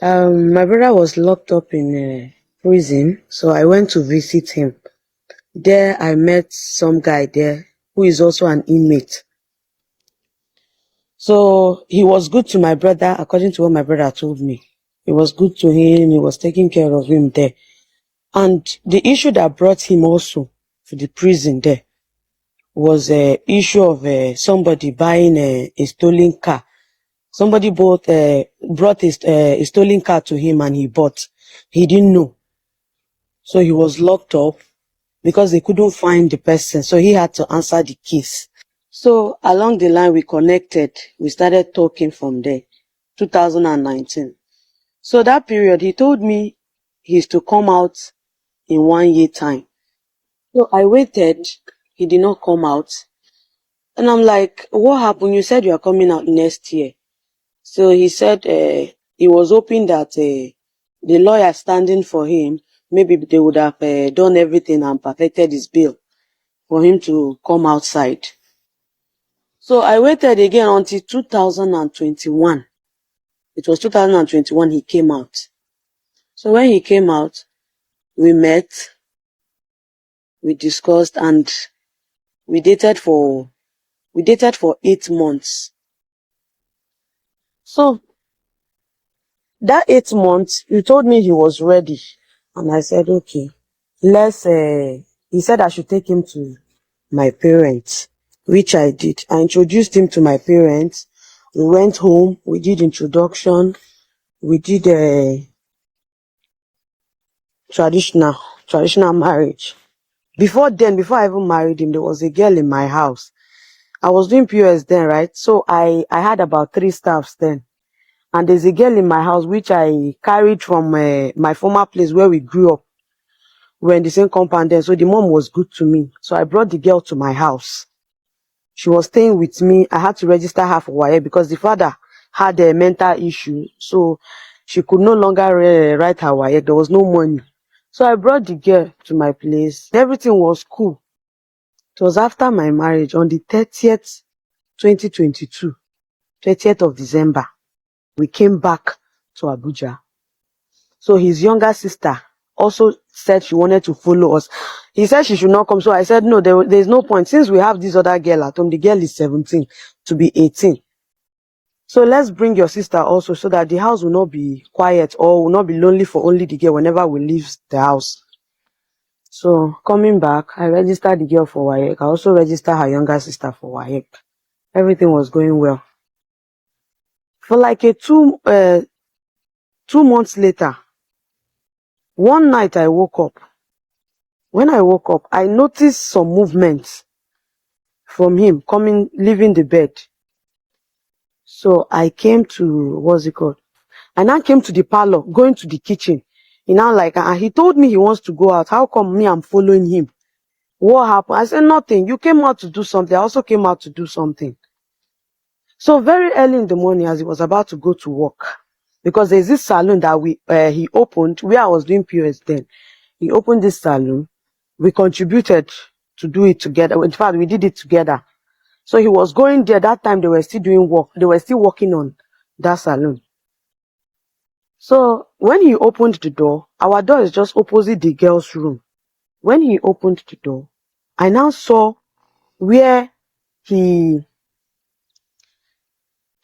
My brother was locked up in prison, so I went to visit him. There I met some guy there who is also an inmate. So he was good to my brother, according to what my brother told me. He was good to him, he was taking care of him there. And the issue that brought him also to the prison there was a issue of somebody buying a stolen car. Somebody brought a stolen car to him and he bought. He didn't know. So he was locked up because they couldn't find the person. So he had to answer the case. So along the line, we connected. We started talking from there, 2019. So that period, he told me he's to come out in 1 year time. So I waited. He did not come out. And I'm like, what happened? You said you are coming out next year. So he said he was hoping that the lawyer standing for him, maybe they would have done everything and perfected his bill for him to come outside. So I waited again until 2021. It was 2021 he came out. So when he came out, we met, we discussed, and we dated for 8 months. So that 8 months, he told me he was ready. And I said, okay, he said I should take him to my parents, which I did. I introduced him to my parents. We went home, we did introduction, we did a traditional marriage. Before I even married him, there was a girl in my house. I was doing POS then, right? So I had about 3 staffs then. And there's a girl in my house which I carried from my former place where we grew up. We were in the same compound then. So the mom was good to me. So I brought the girl to my house. She was staying with me. I had to register her for WAEC because the father had a mental issue. So she could no longer write her WAEC. There was no money. So I brought the girl to my place. Everything was cool. It was after my marriage on the 30th, 2022, 30th of December. We came back to Abuja. So his younger sister also said she wanted to follow us. He said she should not come. So I said, no, there's no point. Since we have this other girl at home, the girl is 17 to be 18. So let's bring your sister also so that the house will not be quiet or will not be lonely for only the girl whenever we leave the house. So coming back, I registered the girl for WAEC. I also registered her younger sister for WAEC. Everything was going well. For like 2 months later, one night I woke up. When I woke up, I noticed some movements from him leaving the bed. So I came to, what's it called? I now came to the parlor, going to the kitchen. He now he told me he wants to go out. How come me, I'm following him? What happened? I said, nothing. You came out to do something. I also came out to do something. So very early in the morning, as he was about to go to work, because there's this salon that he opened where I was doing POS then. He opened this salon. We contributed to do it together. In fact, we did it together. So he was going there. That time they were still doing work. They were still working on that salon. So when he opened the door, our door is just opposite the girl's room. When he opened the door, I now saw where he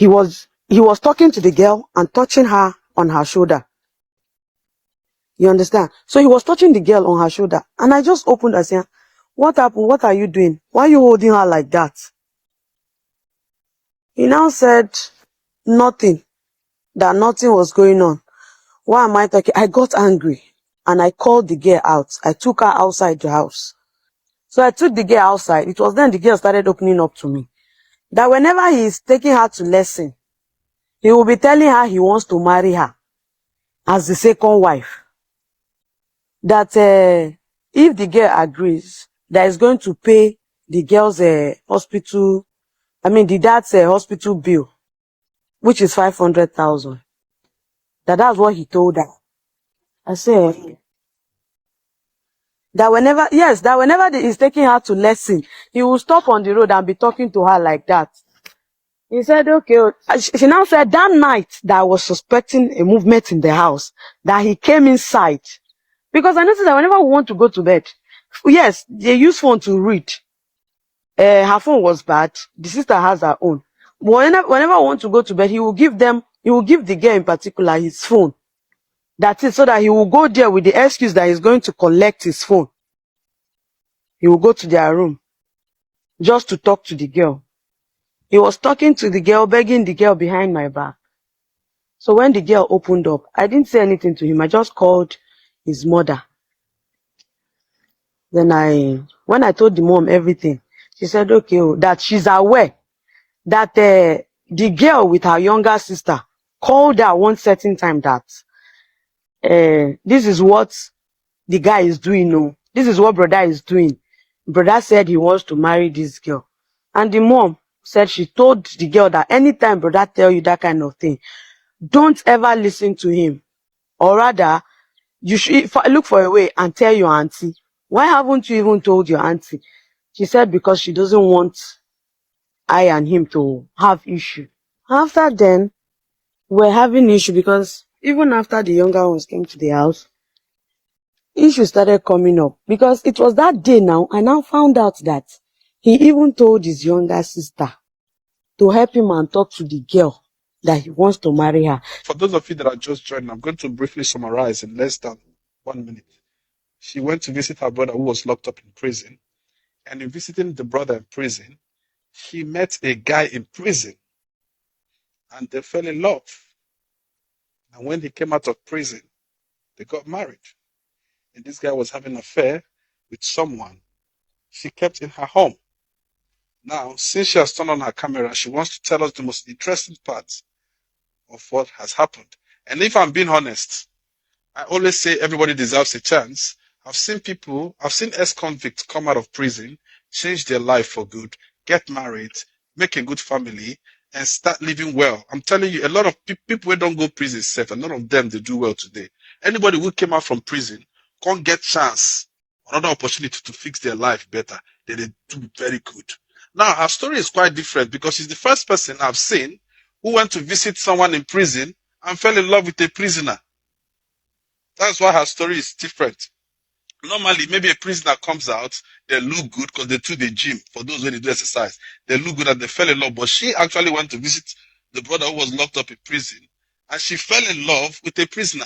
was talking to the girl and touching her on her shoulder. You understand? So he was touching the girl on her shoulder. And I just opened and said, what happened? What are you doing? Why are you holding her like that? He now said nothing, that nothing was going on. Why am I talking? I got angry and I called the girl out. I took her outside the house. So I took the girl outside. It was then the girl started opening up to me. That whenever he is taking her to lesson, he will be telling her he wants to marry her as the second wife. That if the girl agrees, that is going to pay the girl's hospital, the dad's hospital bill, which is 500,000. That's what he told her. I said that whenever he's taking her to lesson, he will stop on the road and be talking to her like that. He said, okay. She now said that night that I was suspecting a movement in the house, that he came inside. Because I noticed that whenever we want to go to bed, yes, they use phone to read. Her phone was bad. The sister has her own. But whenever I want to go to bed, he will give the girl in particular his phone. That's it, so that he will go there with the excuse that he's going to collect his phone. He will go to their room just to talk to the girl. He was talking to the girl, begging the girl behind my back. So when the girl opened up, I didn't say anything to him. I just called his mother. Then when I told the mom everything, she said, okay, that she's aware that the girl with her younger sister called her one certain time that this is what the guy is doing. No, this is what brother is doing. Brother said he wants to marry this girl. And the mom said she told the girl that anytime brother tell you that kind of thing, don't ever listen to him. Or rather, you should look for a way and tell your auntie. Why haven't you even told your auntie? She said because she doesn't want I and him to have issue. After then, we're having issue because even after the younger ones came to the house, issues started coming up. Because it was that day now, I now found out that he even told his younger sister to help him and talk to the girl that he wants to marry her. For those of you that are just joining, I'm going to briefly summarize in less than 1 minute. She went to visit her brother who was locked up in prison. And in visiting the brother in prison, she met a guy in prison and they fell in love. And when he came out of prison, they got married. And this guy was having an affair with someone she kept in her home. Now, since she has turned on her camera, she wants to tell us the most interesting part of what has happened. And if I'm being honest, I always say everybody deserves a chance. I've seen ex-convicts come out of prison, change their life for good, get married, make a good family, and start living well. I'm telling you, a lot of people who don't go prison safe, and none of them, they do well today. Anybody who came out from prison can't get chance, another opportunity to fix their life better. They do very good. Now, her story is quite different because she's the first person I've seen who went to visit someone in prison and fell in love with a prisoner. That's why her story is different. Normally, maybe a prisoner comes out, they look good because they do the gym. For those who do exercise, they look good and they fell in love. But she actually went to visit the brother who was locked up in prison, and she fell in love with a prisoner.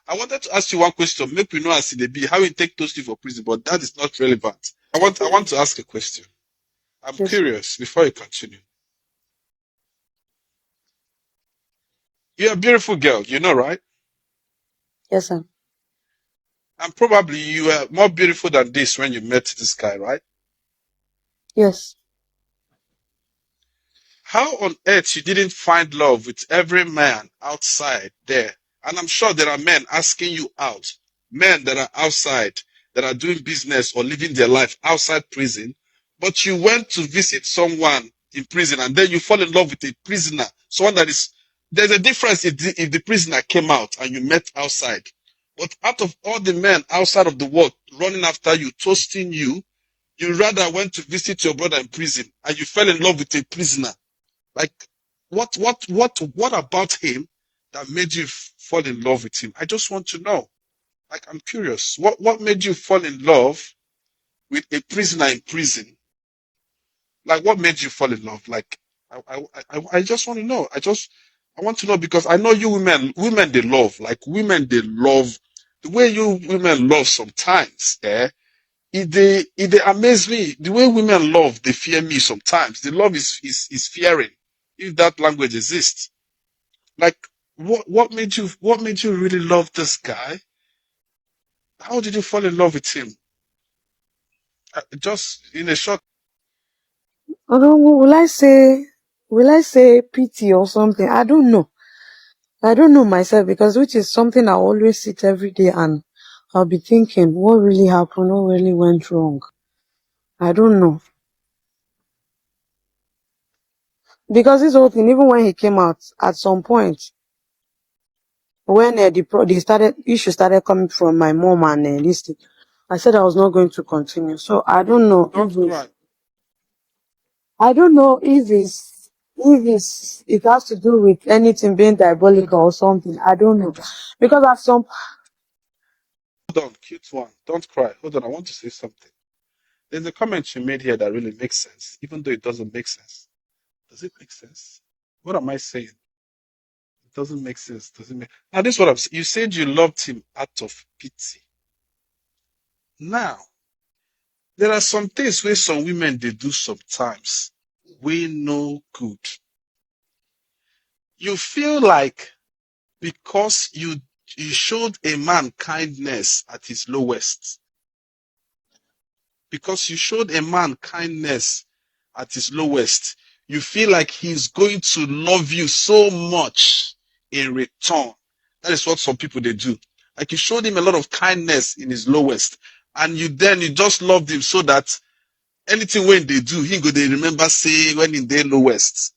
I wanted to ask you one question. Make we know as CDB how you take those two for prison, but that is not relevant. I want to ask a question. I'm Yes. curious before you continue. You're a beautiful girl, you know, right? Yes, sir. And probably you were more beautiful than this when you met this guy, right? Yes. How on earth you didn't find love with every man outside there? And I'm sure there are men asking you out, men that are outside, that are doing business or living their life outside prison, but you went to visit someone in prison and then you fall in love with a prisoner, someone that is, there's a difference if the prisoner came out and you met outside. But out of all the men outside of the world running after you, toasting you, you rather went to visit your brother in prison and you fell in love with a prisoner. Like, what about him that made you fall in love with him? I just want to know. Like, I'm curious. What made you fall in love with a prisoner in prison? Like, what made you fall in love? Like, I just want to know. I want to know because I know you women they love. Like, women they love the way you women love sometimes. It they amaze me. The way women love, they fear me sometimes. The love is fearing, if that language exists. Like, what made you really love this guy? How did you fall in love with him? Just in a short. I don't know. Will I say pity or something? I don't know. I don't know myself because which is something I always sit every day and I'll be thinking what really happened, what really went wrong. I don't know. Because this whole thing, even when he came out, at some point, when the issue started coming from my mom and this thing, I said I was not going to continue. So I don't know. Don't cry. I don't know if it has to do with anything being diabolical or something. I don't know. Because at some Hold on, cute one. Don't cry. Hold on, I want to say something. There's a comment you made here that really makes sense, even though it doesn't make sense. Does it make sense? What am I saying? It doesn't make sense. Doesn't make now this is what I'm saying. You said you loved him out of pity. Now, there are some things where some women they do sometimes. We no good. You feel like because you showed a man kindness at his lowest, because you showed a man kindness at his lowest, you feel like he's going to love you so much in return. That is what some people they do. Like you showed him a lot of kindness in his lowest, and you just loved him so that anything when they do, he go they remember say when in their lowest.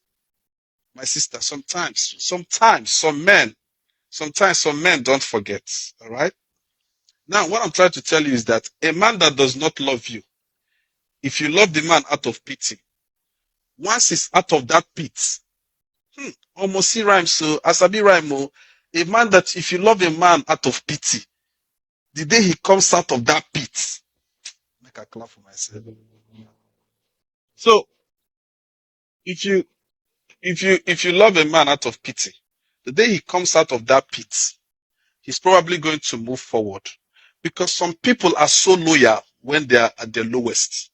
My sister, sometimes some men don't forget. All right. Now, what I'm trying to tell you is that a man that does not love you, if you love the man out of pity, once he's out of that pit, almost see rhyme. So, Asabi rhyme, a man that if you love a man out of pity, the day he comes out of that pit, make a clap for myself. So, if you if you love a man out of pity, the day he comes out of that pit, he's probably going to move forward, because some people are so loyal when they are at their lowest.